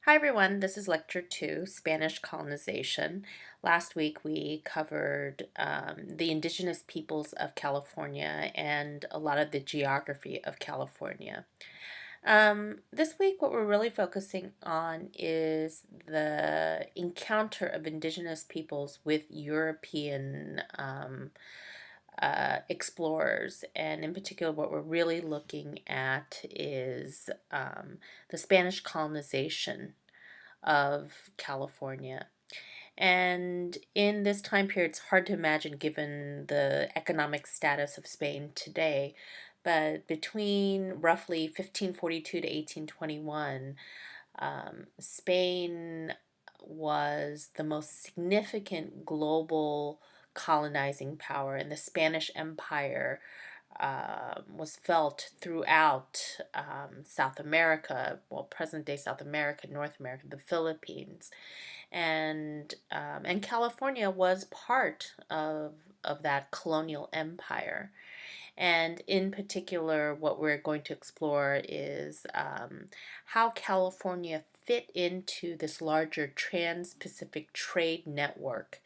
Hi everyone, this is Lecture 2, Spanish Colonization. Last week we covered the indigenous peoples of California and a lot of the geography of California. This week what we're really focusing on is the encounter of indigenous peoples with European explorers, and in particular what we're really looking at is the Spanish colonization of California. And in this time period, it's hard to imagine given the economic status of Spain today, but between roughly 1542 to 1821, Spain was the most significant global colonizing power, and the Spanish Empire was felt throughout South America, well, present-day South America, North America, the Philippines, and California was part of that colonial empire. And in particular, what we're going to explore is how California fit into this larger trans-Pacific trade network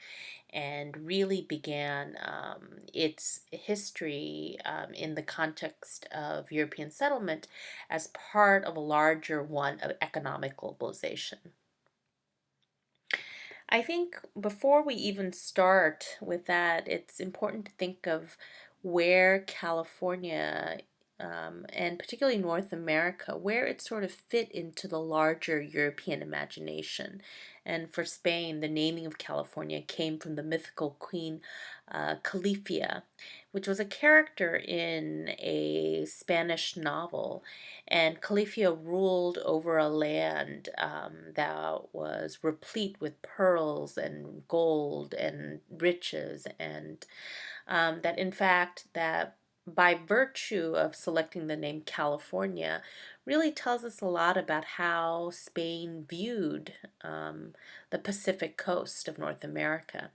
and really began its history in the context of European settlement as part of a larger one of economic globalization. I think before we even start with that, it's important to think of where California, and particularly North America, where it sort of fit into the larger European imagination. And for Spain, the naming of California came from the mythical queen Califia, which was a character in a Spanish novel. And Califia ruled over a land that was replete with pearls and gold and riches, and that in fact that by virtue of selecting the name California really tells us a lot about how Spain viewed the Pacific coast of North America.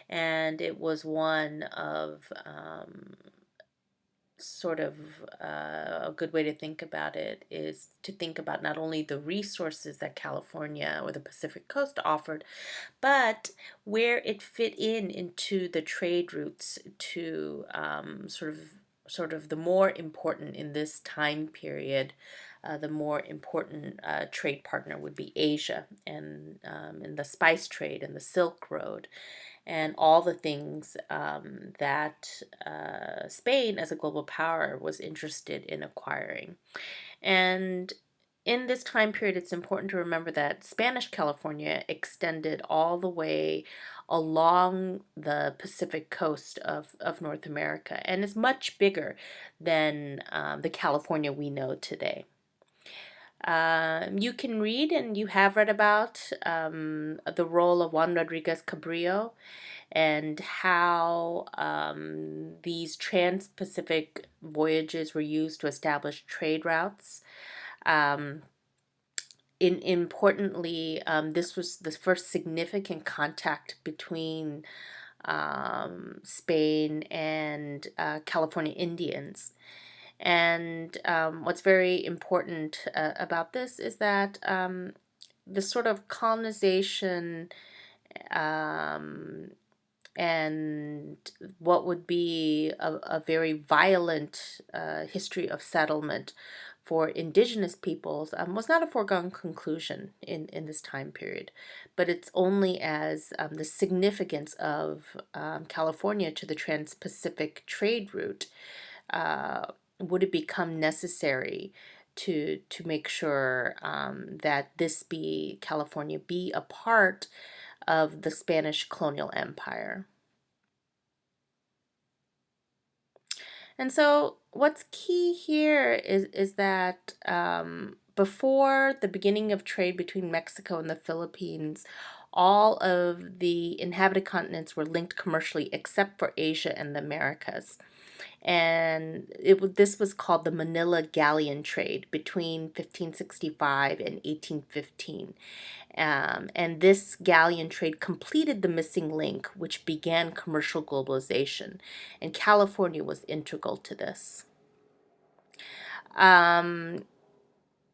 And it was one of a good way to think about it is to think about not only the resources that California or the Pacific coast offered, but where it fit into the trade routes to sort of the more important in this time period. The more important trade partner would be Asia, and the spice trade and the Silk Road, and all the things that Spain as a global power was interested in acquiring. And in this time period, it's important to remember that Spanish California extended all the way along the Pacific coast of North America and is much bigger than the California we know today. You can read, and you have read about the role of Juan Rodriguez Cabrillo and how these trans-Pacific voyages were used to establish trade routes. Importantly, this was the first significant contact between Spain and California Indians. And what's very important about this is that this sort of colonization and what would be a very violent history of settlement for indigenous peoples was not a foregone conclusion in this time period, but it's only as the significance of California to the Trans-Pacific trade route would it become necessary to make sure that California be a part of the Spanish colonial empire. And so what's key here is that before the beginning of trade between Mexico and the Philippines, all of the inhabited continents were linked commercially except for Asia and the Americas. And this was called the Manila Galleon Trade between 1565 and 1815. And this galleon trade completed the missing link, which began commercial globalization, and California was integral to this.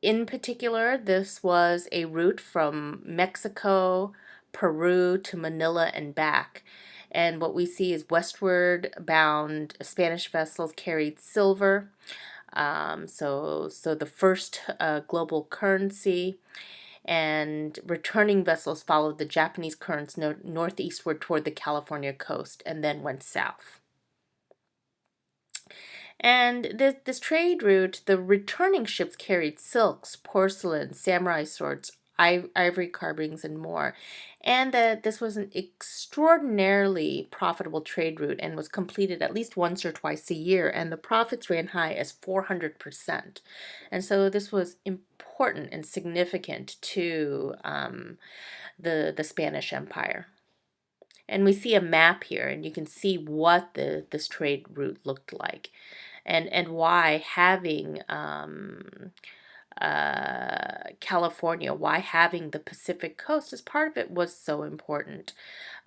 In particular, this was a route from Mexico, Peru to Manila and back. And what we see is westward bound Spanish vessels carried silver, so the first global currency, and returning vessels followed the Japanese currents northeastward toward the California coast and then went south. And this trade route, the returning ships carried silks, porcelain, samurai swords, ivory carvings, and more. And that this was an extraordinarily profitable trade route and was completed at least once or twice a year, and the profits ran high as 400%. And so this was important and significant to the Spanish Empire. And we see a map here, and you can see what this trade route looked like, and why having California, why having the Pacific coast as part of it was so important.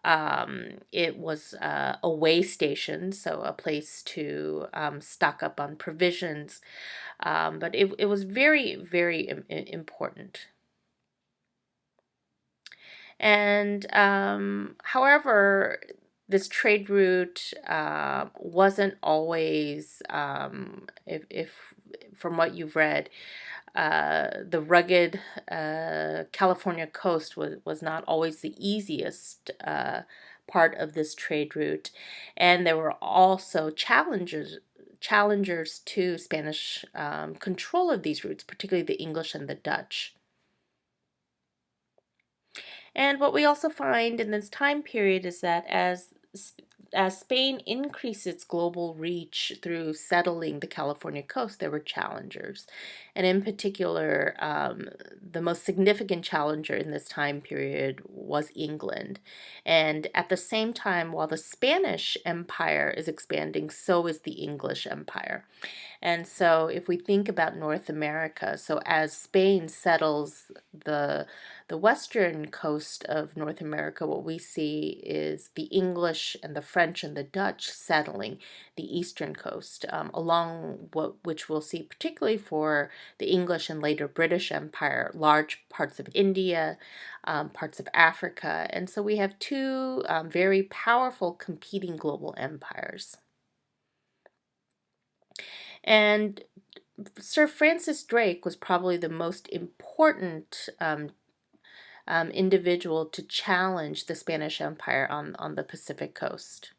It was a way station, so a place to stock up on provisions, but it was very, very important. And however, this trade route wasn't always, if from what you've read, the rugged California coast was not always the easiest part of this trade route, and there were also challengers to Spanish control of these routes, particularly the English and the Dutch. And what we also find in this time period is that as Spain increased its global reach through settling the California coast, there were challengers. And in particular, the most significant challenger in this time period was England. And at the same time, while the Spanish Empire is expanding, so is the English Empire. And so if we think about North America, so as Spain settles the western coast of North America, what we see is the English and the French and the Dutch settling the eastern coast, along which we'll see particularly for the English and later British Empire, large parts of India, parts of Africa. And so we have two very powerful competing global empires. And Sir Francis Drake was probably the most important individual to challenge the Spanish Empire on the Pacific coast.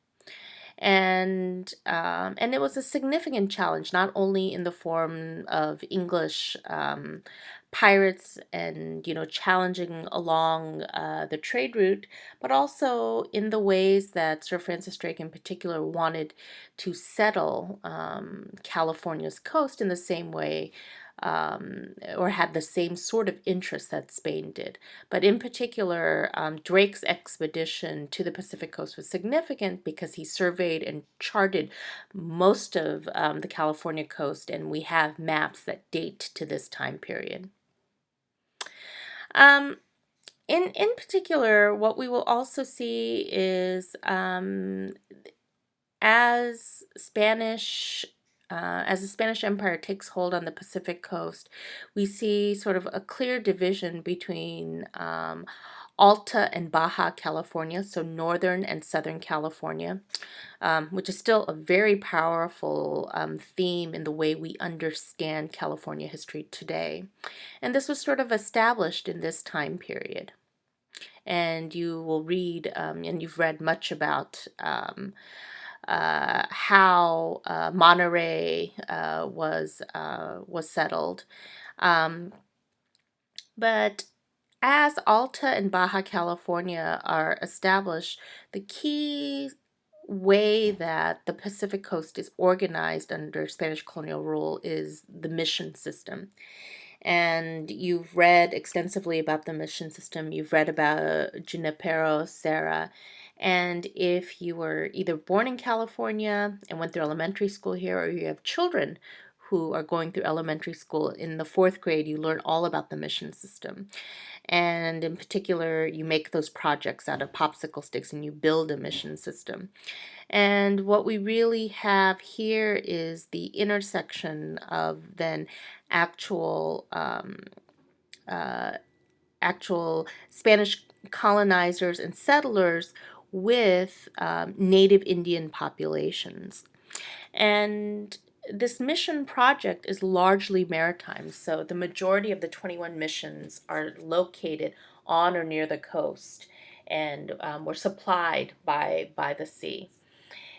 And it was a significant challenge, not only in the form of English pirates and challenging along the trade route, but also in the ways that Sir Francis Drake in particular wanted to settle California's coast in the same way, or had the same sort of interest that Spain did. But in particular, Drake's expedition to the Pacific coast was significant because he surveyed and charted most of the California coast, and we have maps that date to this time period. In particular, what we will also see is as the Spanish Empire takes hold on the Pacific coast, we see sort of a clear division between Alta and Baja California, so northern and southern California, which is still a very powerful theme in the way we understand California history today. And this was sort of established in this time period. And you will read, and you've read much about how Monterey was settled. But as Alta and Baja California are established, the key way that the Pacific coast is organized under Spanish colonial rule is the mission system. And you've read extensively about the mission system. You've read about Junipero Serra. And if you were either born in California and went through elementary school here, or you have children who are going through elementary school, in the fourth grade, you learn all about the mission system. And in particular, you make those projects out of popsicle sticks and you build a mission system. And what we really have here is the intersection of then actual uh, actual Spanish colonizers and settlers with native Indian populations. And this mission project is largely maritime, so the majority of the 21 missions are located on or near the coast and were supplied by the sea.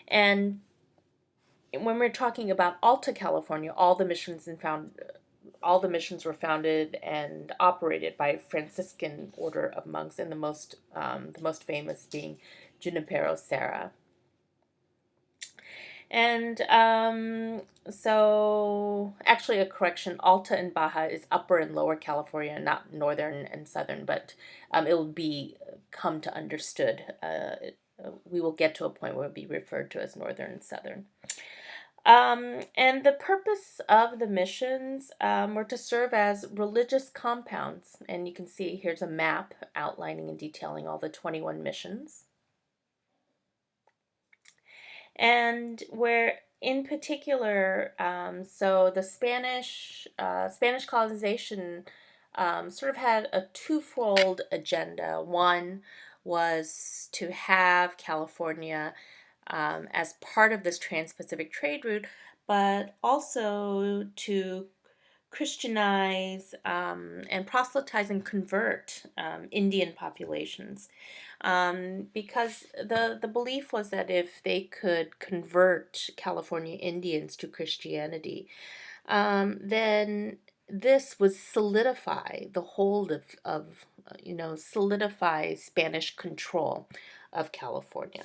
And when we're talking about Alta California, all the missions were founded and operated by a Franciscan order of monks, and the most famous being Junipero Serra. And so, actually, a correction: Alta and Baja is Upper and Lower California, not Northern and Southern. But it will be come to understood. We will get to a point where it will be referred to as Northern and Southern. And the purpose of the missions were to serve as religious compounds. And you can see here's a map outlining and detailing all the 21 missions. And where in particular, so the Spanish colonization sort of had a twofold agenda. One was to have California as part of this trans-Pacific trade route, but also to Christianize and proselytize and convert Indian populations. Because the belief was that if they could convert California Indians to Christianity, then this would solidify the hold of solidify Spanish control of California.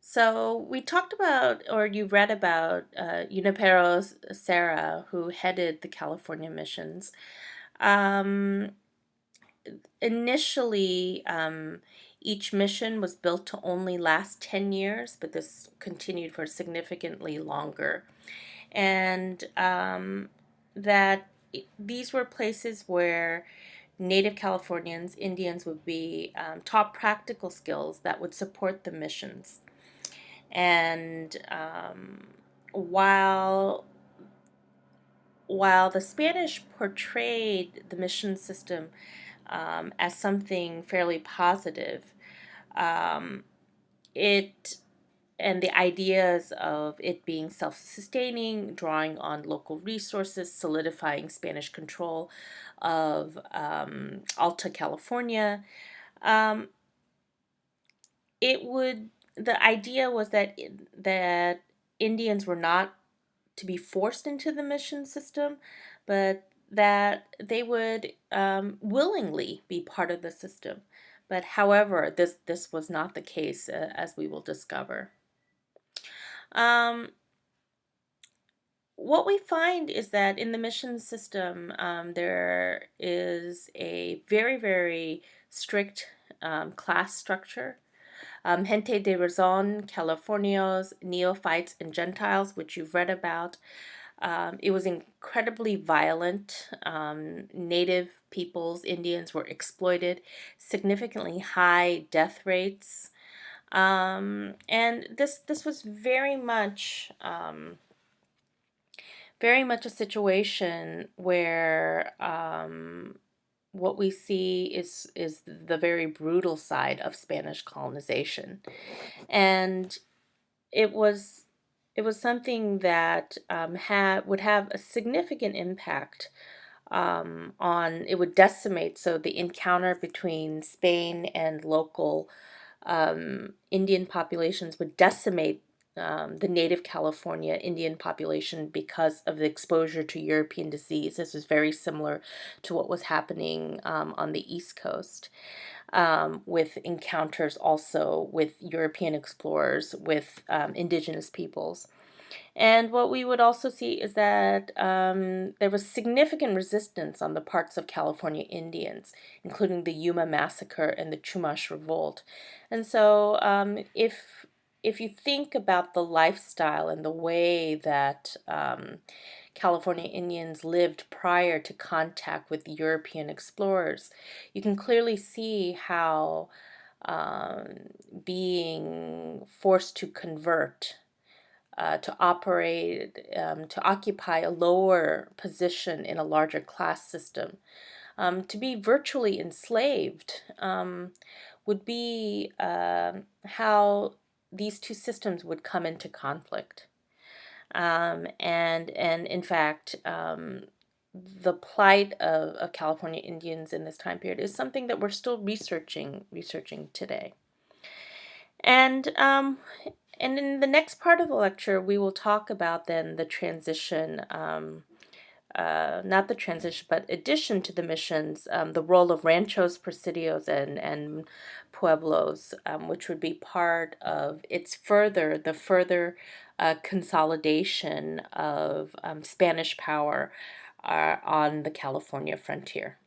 So we talked about, or you read about, Junipero Serra, who headed the California missions. Initially, each mission was built to only last 10 years, but this continued for significantly longer. And that these were places where Native Californians, Indians, would be taught practical skills that would support the missions. And while the Spanish portrayed the mission system as something fairly positive, it and the ideas of it being self-sustaining, drawing on local resources, solidifying Spanish control of Alta California, um, the idea was that Indians were not to be forced into the mission system, but that they would willingly be part of the system. But however, this was not the case, as we will discover. What we find is that in the mission system, there is a very, very strict class structure. Gente de razón, Californios, neophytes, and Gentiles, which you've read about. It was incredibly violent. Native peoples, Indians, were exploited, significantly high death rates. And this was very much a situation where what we see is the very brutal side of Spanish colonization, and it was something that would have a significant impact on. It would decimate. So the encounter between Spain and local Indian populations would decimate the native California Indian population because of the exposure to European disease. This is very similar to what was happening on the East Coast, with encounters also with European explorers, with indigenous peoples. And what we would also see is that there was significant resistance on the parts of California Indians, including the Yuma Massacre and the Chumash Revolt. And so, if you think about the lifestyle and the way that California Indians lived prior to contact with European explorers, you can clearly see how um, being forced to convert, to operate, to occupy a lower position in a larger class system, to be virtually enslaved, would be how these two systems would come into conflict. And in fact, the plight of California Indians in this time period is something that we're still researching today. And and in the next part of the lecture, we will talk about then the transition, not the transition, but addition to the missions, the role of ranchos, presidios, and pueblos, which would be part of the further consolidation of Spanish power on the California frontier.